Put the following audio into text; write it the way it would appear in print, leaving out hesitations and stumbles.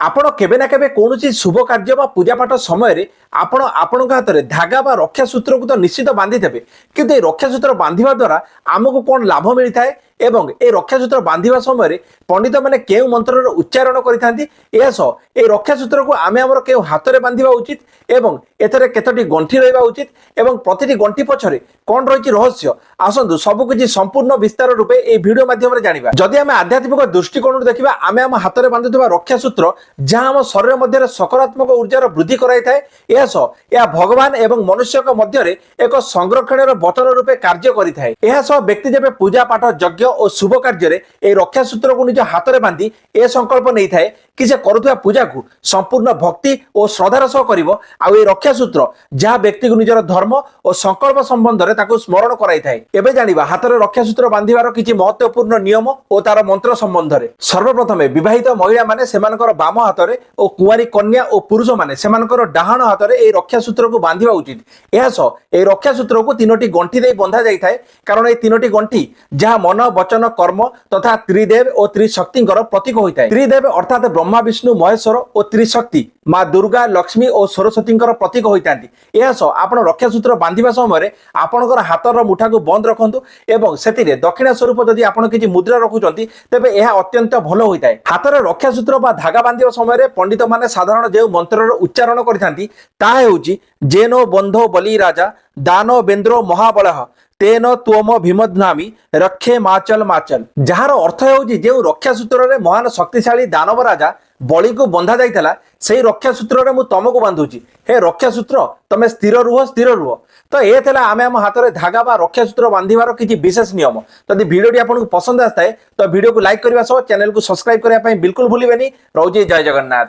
आपण केबे ना केबे कौन शुभ कार्य बा पूजा पाठ समय आपण आपण हाथ में धागा बा रक्षा सूत्र को तो निश्चित बांधि देबे किंतु ये रक्षा सूत्र बांधिबा द्वारा आमको कौन लाभ मिलता है एवं ए रक्षा सूत्र बांधिबा समय पंडित मैंने केउ मंत्र उच्चारण करिथांती ए रक्षा सूत्र को आमे हमर केउ हाथ में बांधिबा उचित एवं एथरे केतोटी गंठी रहिबा उचित एवं प्रतिटी गंठी पछरे कौन रही रहस्य आसतु सबकि संपूर्ण विस्तार रूपे ए वीडियो माध्यम जानिबा। जदि आमे आध्यात्मिक दृष्टिकोण देखिबा आमे हम हाथ में बांधुवा रक्षा सूत्र जहाँ आम शरीर मध्य सकारात्मक ऊर्जार वृद्धि कराई यह भगवान एवं मनुष्य मध्य एक संरक्षण बटन रूपे कार्य करिथाए। व्यक्ति जब पूजा पाठ यज्ञ और शुभ कार्य रक्षा सूत्र को निज हाथ में बांधि ए संकल्प नहीं थाए कि से करुवा पूजा को संपूर्ण भक्ति और श्रद्धार सह करिवो आ ए रक्षा सूत्र जहाँ व्यक्ति को निजर धर्म और संकल्प संबंध में ताकू स्मरण कराई थाए। एबे जानिबा हाथ में रक्षा सूत्र बांधिबार किछि महत्वपूर्ण नियम और तार मंत्र संबंध में। सर्वप्रथमे विवाहित महिला माने सेमानकर बाम हाथ में और कुंवारी कन्या और पुरुष माने सेमानकर डाहाण हाथ में ए रक्षा सूत्र को बांधिबा उचित। ए रक्षा सूत्र को तीनोटी गंठी दे बंधा जाई थाए कारण ए तीनोटी गंठी जहाँ मन वचन कर्म तथा त्रिदेव और त्रिशक्ति प्रतीक होता है। त्रिदेव अर्थात ब्रह्मा विष्णु महेश्वर और त्रिशक्ति माँ दुर्गा लक्ष्मी और सरस्वती प्रतीक होता आप रक्षा सूत्र बांधिबा समय आपणकर हाथर मुठा को बंद रखु एवं से दक्षिणा स्वरूप जदि आप किसी मुद्रा रखुंट तेबे यह अत्यंत भल होता है। हाथ में रक्षा सूत्र बा धागा बांधिबा समय पंडित माने साधारण जो मंत्र उच्चारण करती जेनो बंधो बलि राजा दानो बेन्द्रो महाबलः तेन त्वम भीमध्नामी रक्षे माचल माचल जार अर्थ हो रक्षा सूत्र महान शक्तिशाली दानव राजा बलि को बंधा जाइला से रक्षा सूत्र मु तुमको बांधुची हे रक्षा सूत्र तमे स्थिर रुह। तो ये थे आम आम हाथ में धागा बा रक्षा सूत्र बांधिबार किसी विशेष नियम। जदि वीडियोटी आपको पसंद आए तो वीडियो को लाइक करने सह चैनल को सब्सक्राइब करने बिल्कुल भूलिबेनी। रोजे जय जगन्नाथ।